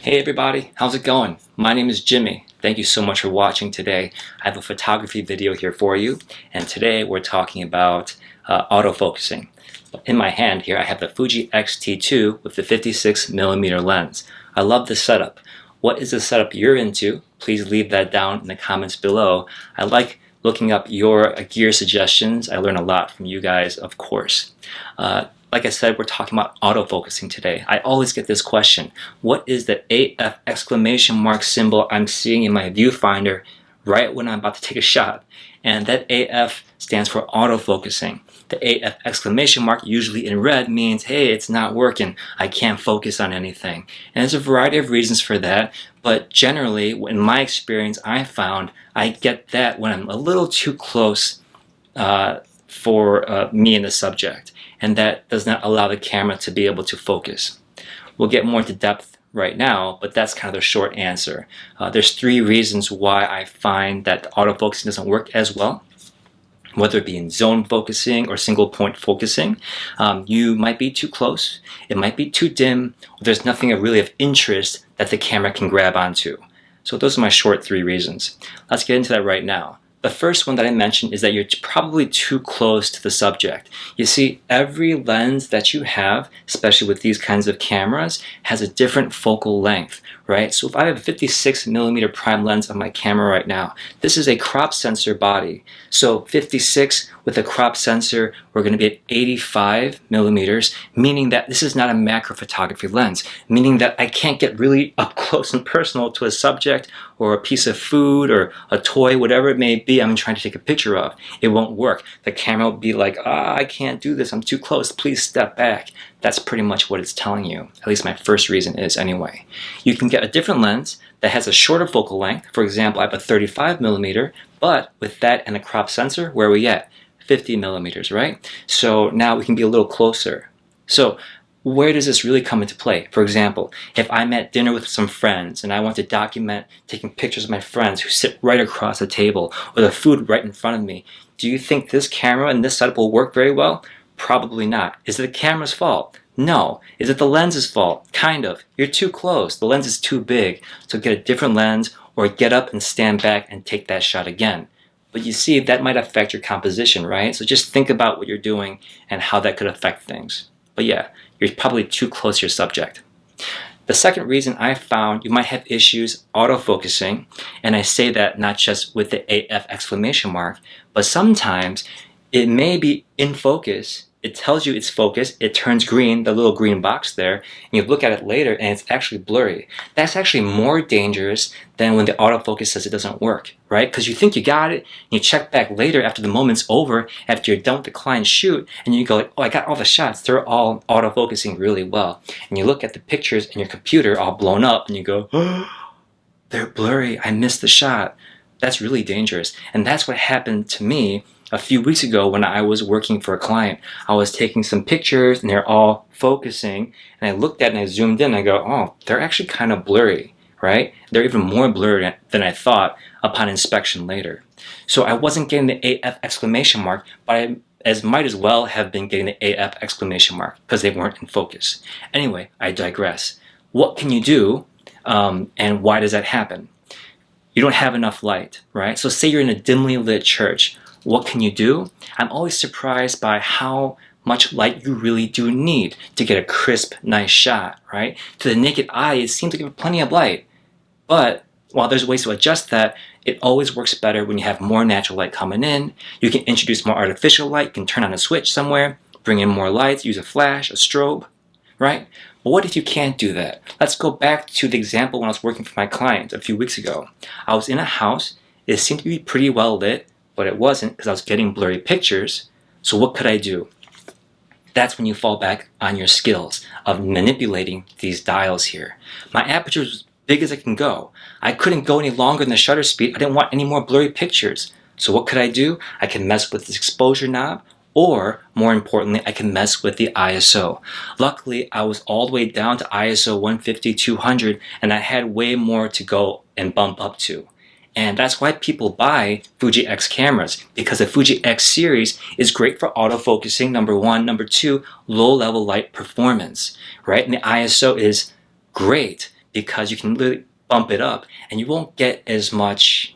Hey everybody, how's it going? My name is Jimmy. Thank you so much for watching today. I have a photography video here for you, and today we're talking about autofocusing. In my hand here I have the Fuji xt2 with the 56mm lens. I love this setup. What is the setup you're into? Please leave that down in the comments below. I like looking up your gear suggestions. I learn a lot from you guys, of course. Like I said, we're talking about autofocusing today. I always get this question. What is the AF exclamation mark symbol I'm seeing in my viewfinder right when I'm about to take a shot? And that AF stands for autofocusing. The AF exclamation mark, usually in red, means, hey, it's not working. I can't focus on anything. And there's a variety of reasons for that, but generally, in my experience, I found I get that when I'm a little too close for me and the subject, and that does not allow the camera to be able to focus. We'll get more into depth right now, but that's kind of the short answer. There's three reasons why I find that autofocusing doesn't work as well. Whether it be in zone focusing or single point focusing, you might be too close, it might be too dim, or there's nothing really of interest that the camera can grab onto. So those are my short three reasons. Let's get into that right now. The first one that I mentioned is that you're probably too close to the subject. You see, every lens that you have, especially with these kinds of cameras, has a different focal length, right? So if I have a 56mm prime lens on my camera right now, this is a crop sensor body. So 56 with a crop sensor, we're going to be at 85mm, meaning that this is not a macro photography lens, meaning that I can't get really up close and personal to a subject or a piece of food or a toy, whatever it may be I'm trying to take a picture of. It won't work. The camera will be like, I can't do this, I'm too close, please step back. That's pretty much what it's telling you. At least my first reason is anyway. You can get a different lens that has a shorter focal length. For example, I have a 35mm, but with that and a crop sensor, where are we at? 50mm, right? So now we can be a little closer. So where does this really come into play? For example, if I'm at dinner with some friends and I want to document taking pictures of my friends who sit right across the table or the food right in front of me, do you think this camera and this setup will work very well? Probably not. Is it the camera's fault? No. Is it the lens's fault? Kind of. You're too close. The lens is too big. So get a different lens or get up and stand back and take that shot again. But you see, that might affect your composition, right? So just think about what you're doing and how that could affect things. But yeah, you're probably too close to your subject. The second reason I found you might have issues autofocusing, and I say that not just with the AF exclamation mark, but sometimes it may be in focus. It tells you it's focused, it turns green, the little green box there, and you look at it later and it's actually blurry. That's actually more dangerous than when the autofocus says it doesn't work, right? Because you think you got it, and you check back later after the moment's over, after you're done with the client shoot, and you go like, oh, I got all the shots, they're all autofocusing really well. And you look at the pictures in your computer all blown up, and you go, oh, they're blurry, I missed the shot. That's really dangerous. And that's what happened to me a few weeks ago when I was working for a client. I was taking some pictures and they're all focusing, and I looked at it and I zoomed in and I go, oh, they're actually kind of blurry, right? They're even more blurry than I thought upon inspection later. So I wasn't getting the AF exclamation mark, but I might as well have been getting the AF exclamation mark because they weren't in focus. Anyway, I digress. What can you do and why does that happen? You don't have enough light, right? So say you're in a dimly lit church. What can you do? I'm always surprised by how much light you really do need to get a crisp, nice shot, right? To the naked eye, it seems like you have plenty of light. But while there's ways to adjust that, it always works better when you have more natural light coming in. You can introduce more artificial light, you can turn on a switch somewhere, bring in more lights, use a flash, a strobe, right? But what if you can't do that? Let's go back to the example when I was working for my client a few weeks ago. I was in a house, it seemed to be pretty well lit, but it wasn't because I was getting blurry pictures. So what could I do? That's when you fall back on your skills of manipulating these dials here. My aperture was as big as I can go. I couldn't go any longer than the shutter speed. I didn't want any more blurry pictures. So what could I do? I can mess with this exposure knob, or more importantly, I can mess with the ISO. Luckily, I was all the way down to ISO 150-200, and I had way more to go and bump up to. And that's why people buy Fuji X cameras, because the Fuji X series is great for autofocusing, number one. Number two, low level light performance, right? And the ISO is great because you can literally bump it up and you won't get as much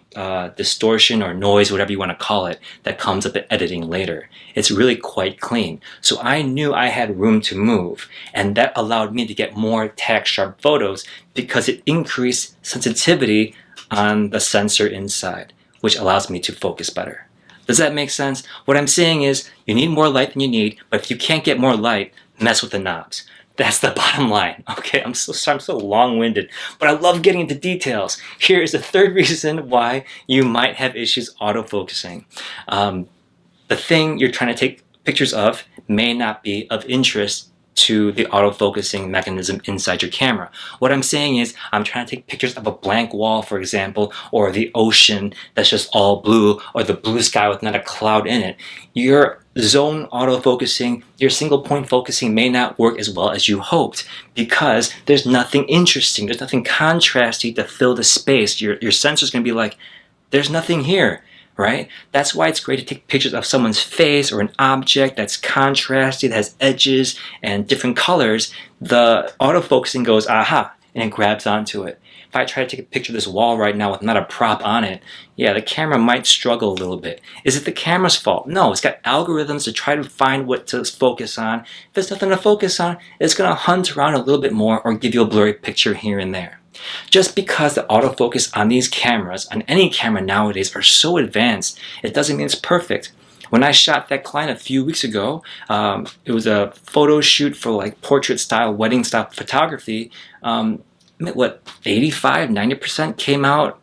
distortion or noise, whatever you want to call it, that comes up in editing later. It's really quite clean. So I knew I had room to move, and that allowed me to get more tack sharp photos because it increased sensitivity on the sensor inside, which allows me to focus better. Does that make sense? What I'm saying is you need more light than you need, but if you can't get more light, mess with the knobs. That's the bottom line. Okay, I'm so sorry, I'm so long-winded, but I love getting into details. Here is the third reason why you might have issues autofocusing. The thing you're trying to take pictures of may not be of interest to the autofocusing mechanism inside your camera. What I'm saying is I'm trying to take pictures of a blank wall, for example, or the ocean that's just all blue, or the blue sky with not a cloud in it. Your zone autofocusing, your single point focusing may not work as well as you hoped because there's nothing interesting, there's nothing contrasty to fill the space. Your sensor's going to be like, there's nothing here. Right? That's why it's great to take pictures of someone's face or an object that's contrasty, that has edges and different colors. The autofocusing goes, aha, and it grabs onto it. If I try to take a picture of this wall right now with not a prop on it, yeah, the camera might struggle a little bit. Is it the camera's fault? No, it's got algorithms to try to find what to focus on. If there's nothing to focus on, it's going to hunt around a little bit more or give you a blurry picture here and there. Just because the autofocus on these cameras, on any camera nowadays, are so advanced, it doesn't mean it's perfect. When I shot that client a few weeks ago, it was a photo shoot for like portrait style, wedding style photography. What, 85, 90% came out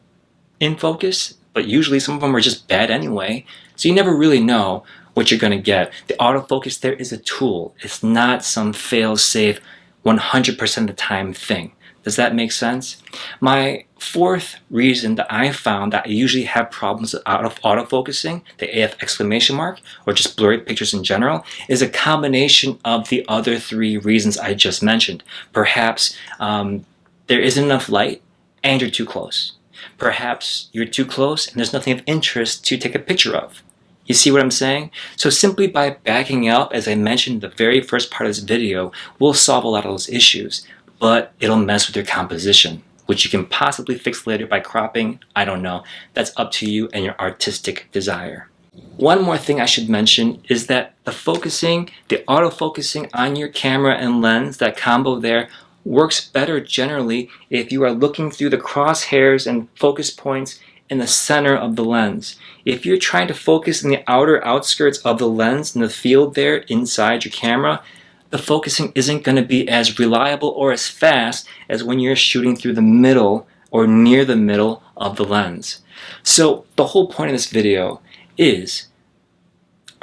in focus, but usually some of them are just bad anyway. So you never really know what you're going to get. The autofocus there is a tool. It's not some fail-safe 100% of the time thing. Does that make sense? My fourth reason that I found that I usually have problems out of autofocusing, the AF exclamation mark, or just blurry pictures in general, is a combination of the other three reasons I just mentioned. Perhaps there isn't enough light and you're too close. Perhaps you're too close and there's nothing of interest to take a picture of. You see what I'm saying? So simply by backing up, as I mentioned in the very first part of this video, we'll solve a lot of those issues. But it'll mess with your composition, which you can possibly fix later by cropping. I don't know. That's up to you and your artistic desire. One more thing I should mention is that the focusing, the autofocusing on your camera and lens, that combo there, works better generally if you are looking through the crosshairs and focus points in the center of the lens. If you're trying to focus in the outer outskirts of the lens, in the field there inside your camera, the focusing isn't going to be as reliable or as fast as when you're shooting through the middle or near the middle of the lens. So the whole point of this video is,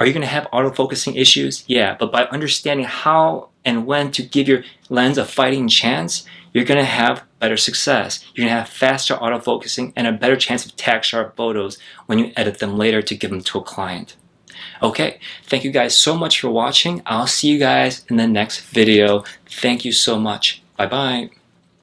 are you going to have autofocusing issues? Yeah, but by understanding how and when to give your lens a fighting chance, you're going to have better success. You're going to have faster autofocusing and a better chance of tack sharp photos when you edit them later to give them to a client. Okay, thank you guys so much for watching. I'll see you guys in the next video. Thank you so much. Bye-bye.